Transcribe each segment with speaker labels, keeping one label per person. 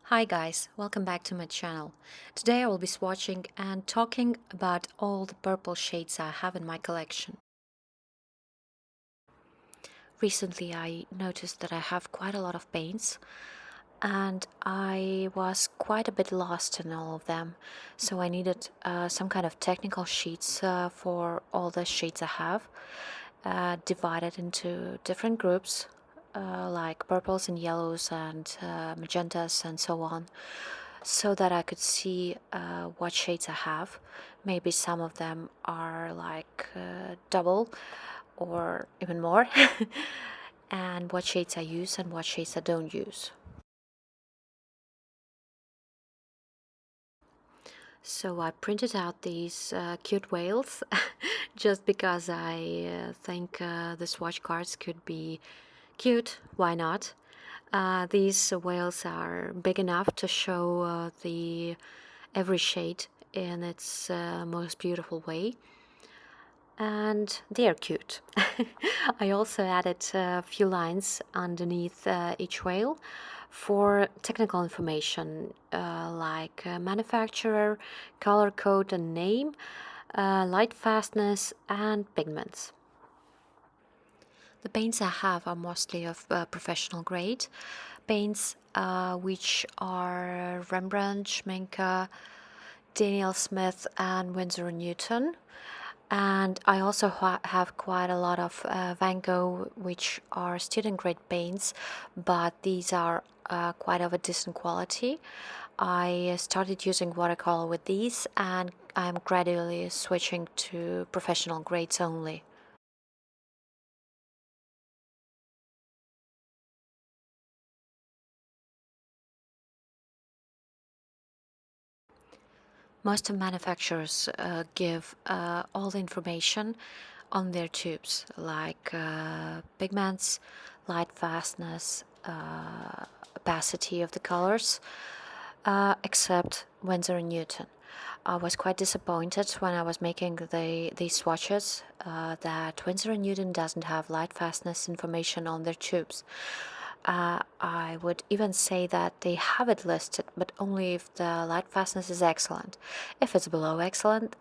Speaker 1: Hi guys, welcome back to my channel. Today I will be swatching and talking about all the purple shades I have in my collection. Recently I noticed that I have quite a lot of paints and I was quite a bit lost in all of them, so I needed some kind of technical sheets for all the shades I have, divided into different groups like purples and yellows and magentas and so on, so that I could see what shades I have. Maybe some of them are like double or even more, and what shades I use and what shades I don't use. So I printed out these cute whales just because I think the swatch cards could be cute. Why not? These whales are big enough to show the every shade in its most beautiful way, and they are cute. I also added a few lines underneath each whale for technical information like manufacturer, color code and name, light fastness and pigments. The paints I have are mostly of professional grade paints, which are Rembrandt, Schmincke, Daniel Smith and Winsor & Newton. And I also have quite a lot of Van Gogh, which are student grade paints, but these are quite of a decent quality. I started using watercolor with these, and I'm gradually switching to professional grades only. Most of manufacturers give all the information on their tubes, like pigments, light fastness, opacity of the colors, except Winsor & Newton. I was quite disappointed when I was making these swatches that Winsor & Newton doesn't have light fastness information on their tubes. I would even say that they have it listed, but only if the light fastness is excellent. If it's below excellent,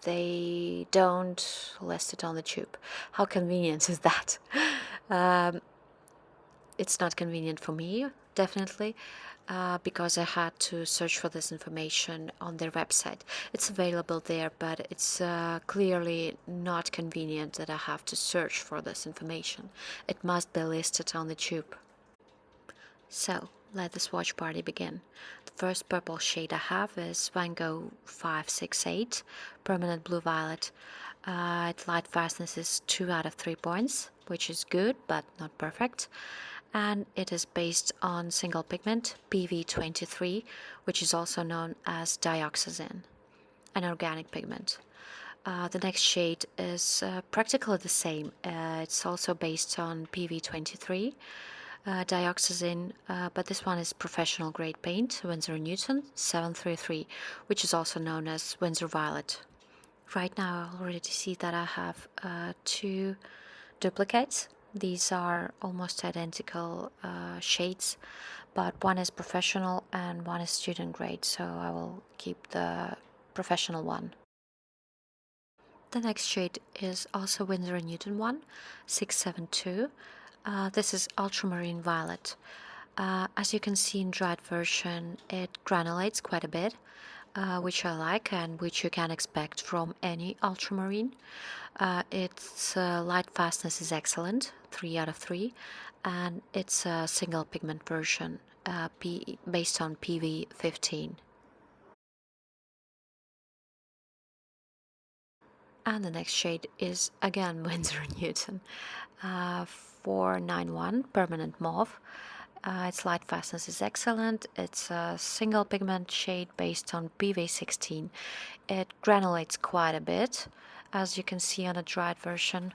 Speaker 1: they don't list it on the tube. How convenient is that? Um, it's not convenient for me, definitely, because I had to search for this information on their website. It's available there, but it's clearly not convenient that I have to search for this information. It must be listed on the tube. So, let the swatch party begin. The first purple shade I have is Van Gogh 568, Permanent Blue Violet. Its light fastness is 2 out of 3 points, which is good but not perfect. And it is based on single pigment PV23, which is also known as Dioxazine, an organic pigment. The next shade is practically the same. It's also based on PV23, Dioxazine, but this one is professional grade paint, Winsor & Newton 733, which is also known as Winsor Violet. Right now I already see that I have two duplicates. These are almost identical shades, but one is professional and one is student grade, so I will keep the professional one. The next shade is also Winsor & Newton one, 672. This is Ultramarine Violet. As you can see in dried version, it granulates quite a bit, which I like and which you can expect from any ultramarine. Its light fastness is excellent, 3 out of 3, and it's a single pigment version based on PV15. And the next shade is again Winsor & Newton 491 Permanent Mauve. Its light fastness is excellent. It's a single pigment shade based on PV16. It granulates quite a bit, as you can see on a dried version,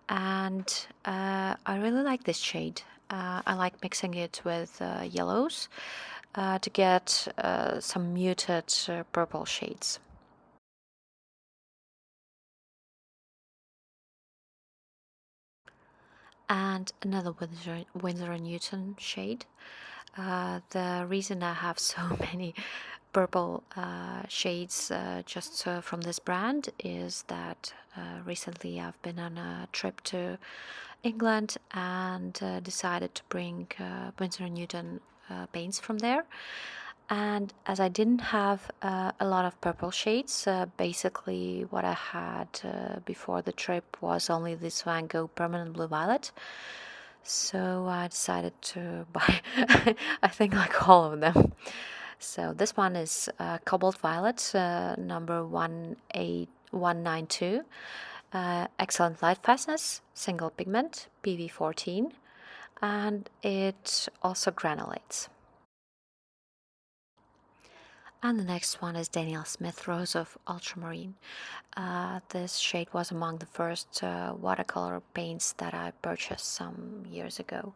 Speaker 1: and I really like this shade. I like mixing it with yellows to get some muted purple shades. And another Winsor & Newton shade. The reason I have so many purple shades just from this brand is that recently I've been on a trip to England and decided to bring Winsor & Newton paints from there. And as I didn't have a lot of purple shades, basically what I had before the trip was only this Van Gogh Permanent Blue Violet. So I decided to buy, I think, like all of them. So this one is Cobalt Violet, number 18192. Excellent light fastness, single pigment, PV14, and it also granulates. And the next one is Daniel Smith Rose of Ultramarine. This shade was among the first watercolor paints that I purchased some years ago.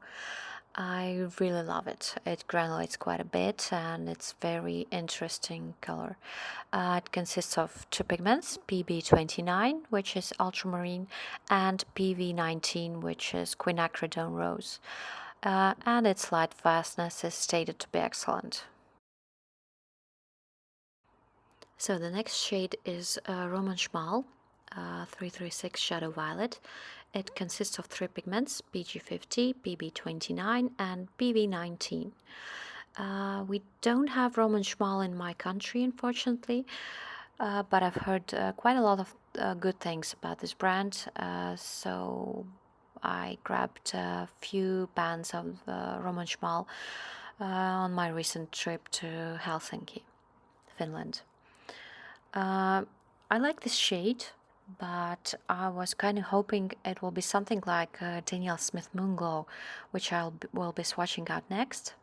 Speaker 1: I really love it. It granulates quite a bit and it's very interesting color. It consists of two pigments, PB29, which is ultramarine, and PV19, which is quinacridone rose. And its light fastness is stated to be excellent. So the next shade is Roman Szmal 336 Shadow Violet. It consists of three pigments, PG50, PB29 and PV19. We don't have Roman Szmal in my country, unfortunately, but I've heard quite a lot of good things about this brand, so I grabbed a few pans of Roman Szmal on my recent trip to Helsinki, Finland. I like this shade, but I was kind of hoping it will be something like Daniel Smith Moonglow, which will be swatching out next.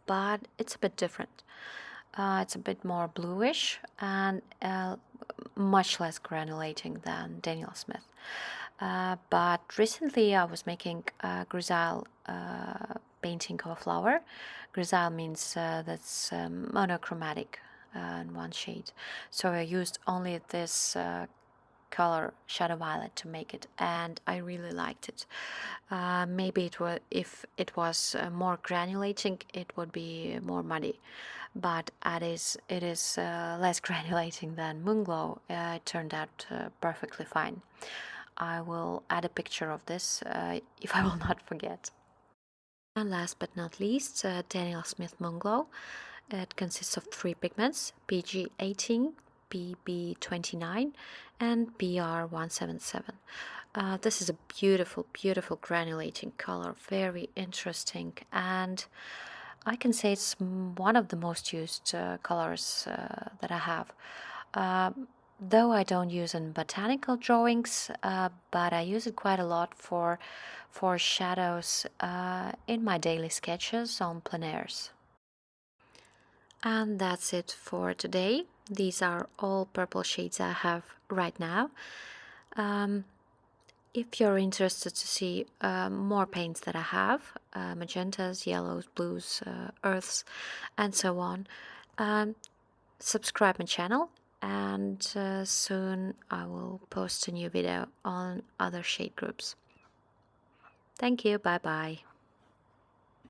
Speaker 1: But it's a bit different. It's a bit more bluish and much less granulating than Daniel Smith. But recently I was making a grisaille painting of a flower. Grisaille means that's monochromatic in one shade. So I used only this color Shadow Violet to make it, and I really liked it. Maybe if it was more granulating, it would be more muddy, but it is less granulating than Moonglow. It turned out perfectly fine. I will add a picture of this if I will not forget. And last but not least, Daniel Smith Moonglow. It consists of three pigments, PG18, PB29 and PR177. This is a beautiful, beautiful granulating color, very interesting, and I can say it's one of the most used colors that I have. Though I don't use it in botanical drawings, but I use it quite a lot for shadows in my daily sketches on plein airs. And that's it for today. These are all purple shades I have right now. If you're interested to see more paints that I have, magentas, yellows, blues, earths, and so on, subscribe my channel, and soon I will post a new video on other shade groups. Thank you, bye bye.